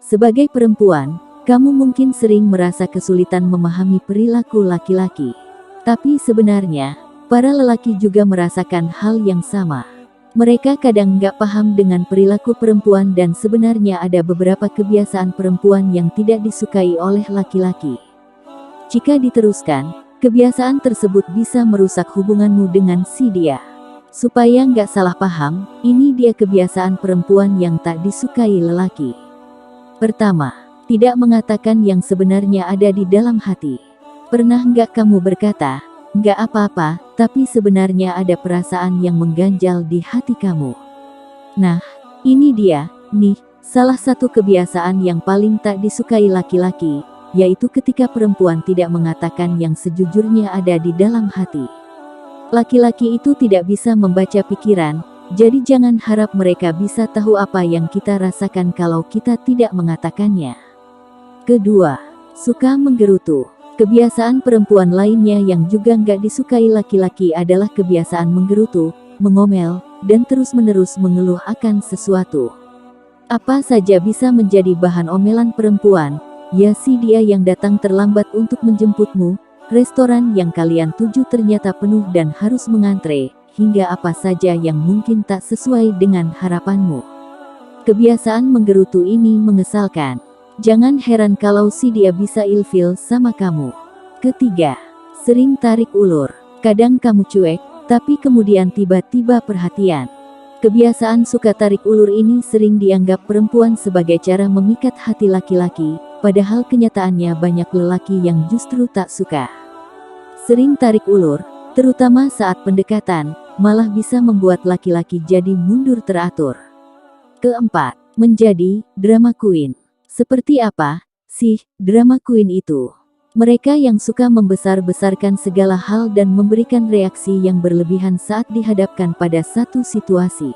Sebagai perempuan, kamu mungkin sering merasa kesulitan memahami perilaku laki-laki. Tapi sebenarnya, para lelaki juga merasakan hal yang sama. Mereka kadang nggak paham dengan perilaku perempuan dan sebenarnya ada beberapa kebiasaan perempuan yang tidak disukai oleh laki-laki. Jika diteruskan, kebiasaan tersebut bisa merusak hubunganmu dengan si dia. Supaya nggak salah paham, ini dia kebiasaan perempuan yang tak disukai lelaki. Pertama, tidak mengatakan yang sebenarnya ada di dalam hati. Pernah nggak kamu berkata, "Nggak apa-apa," tapi sebenarnya ada perasaan yang mengganjal di hati kamu? Nah, ini dia, nih, salah satu kebiasaan yang paling tak disukai laki-laki, yaitu ketika perempuan tidak mengatakan yang sejujurnya ada di dalam hati. Laki-laki itu tidak bisa membaca pikiran, jadi jangan harap mereka bisa tahu apa yang kita rasakan kalau kita tidak mengatakannya. Kedua, suka menggerutu. Kebiasaan perempuan lainnya yang juga nggak disukai laki-laki adalah kebiasaan menggerutu, mengomel, dan terus-menerus mengeluh akan sesuatu. Apa saja bisa menjadi bahan omelan perempuan, ya si dia yang datang terlambat untuk menjemputmu, restoran yang kalian tuju ternyata penuh dan harus mengantre, hingga apa saja yang mungkin tak sesuai dengan harapanmu. Kebiasaan menggerutu ini mengesalkan. Jangan heran kalau si dia bisa ilfil sama kamu. Ketiga, sering tarik ulur. Kadang kamu cuek, tapi kemudian tiba-tiba perhatian. Kebiasaan suka tarik ulur ini sering dianggap perempuan sebagai cara memikat hati laki-laki, padahal kenyataannya banyak lelaki yang justru tak suka. Sering tarik ulur, terutama saat pendekatan, malah bisa membuat laki-laki jadi mundur teratur. Keempat, menjadi drama queen. Seperti apa sih drama queen itu? Mereka yang suka membesar-besarkan segala hal dan memberikan reaksi yang berlebihan saat dihadapkan pada satu situasi.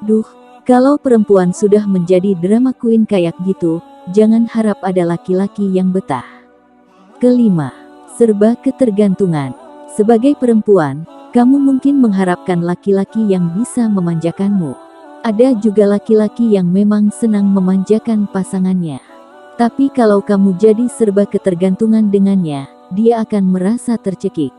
Duh, kalau perempuan sudah menjadi drama queen kayak gitu, jangan harap ada laki-laki yang betah. Kelima, serba ketergantungan. Sebagai perempuan, kamu mungkin mengharapkan laki-laki yang bisa memanjakanmu. Ada juga laki-laki yang memang senang memanjakan pasangannya. Tapi kalau kamu jadi serba ketergantungan dengannya, dia akan merasa tercekik.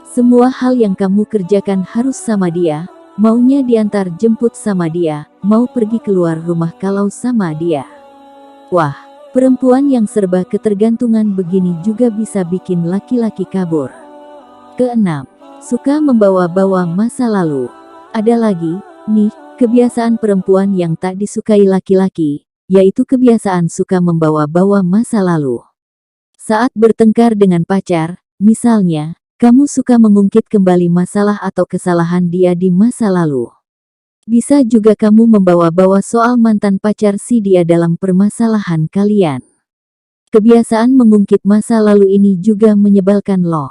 Semua hal yang kamu kerjakan harus sama dia, maunya diantar jemput sama dia, mau pergi keluar rumah kalau sama dia. Wah, perempuan yang serba ketergantungan begini juga bisa bikin laki-laki kabur. Keenam, suka membawa-bawa masa lalu. Ada lagi, nih, kebiasaan perempuan yang tak disukai laki-laki, yaitu kebiasaan suka membawa-bawa masa lalu. Saat bertengkar dengan pacar, misalnya, kamu suka mengungkit kembali masalah atau kesalahan dia di masa lalu. Bisa juga kamu membawa-bawa soal mantan pacar si dia dalam permasalahan kalian. Kebiasaan mengungkit masa lalu ini juga menyebalkan loh.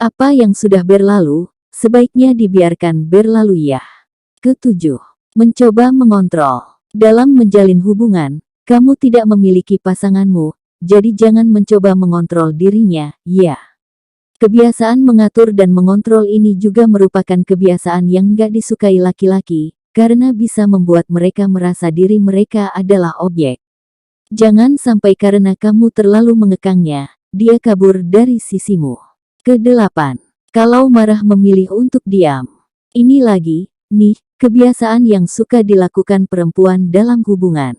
Apa yang sudah berlalu, sebaiknya dibiarkan berlalu ya. Ketujuh, mencoba mengontrol. Dalam menjalin hubungan, kamu tidak memiliki pasanganmu, jadi jangan mencoba mengontrol dirinya, ya. Kebiasaan mengatur dan mengontrol ini juga merupakan kebiasaan yang gak disukai laki-laki, karena bisa membuat mereka merasa diri mereka adalah objek. Jangan sampai karena kamu terlalu mengekangnya, dia kabur dari sisimu. Kedelapan, kalau marah memilih untuk diam. Ini lagi, nih, kebiasaan yang suka dilakukan perempuan dalam hubungan.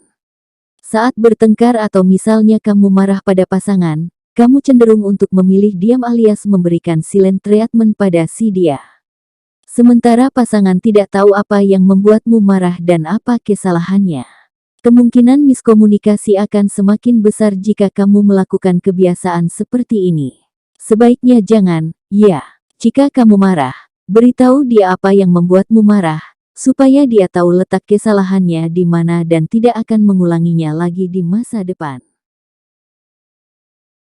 Saat bertengkar atau misalnya kamu marah pada pasangan, kamu cenderung untuk memilih diam alias memberikan silent treatment pada si dia. Sementara pasangan tidak tahu apa yang membuatmu marah dan apa kesalahannya. Kemungkinan miskomunikasi akan semakin besar jika kamu melakukan kebiasaan seperti ini. Sebaiknya jangan, ya. Jika kamu marah, beritahu dia apa yang membuatmu marah, supaya dia tahu letak kesalahannya di mana dan tidak akan mengulanginya lagi di masa depan.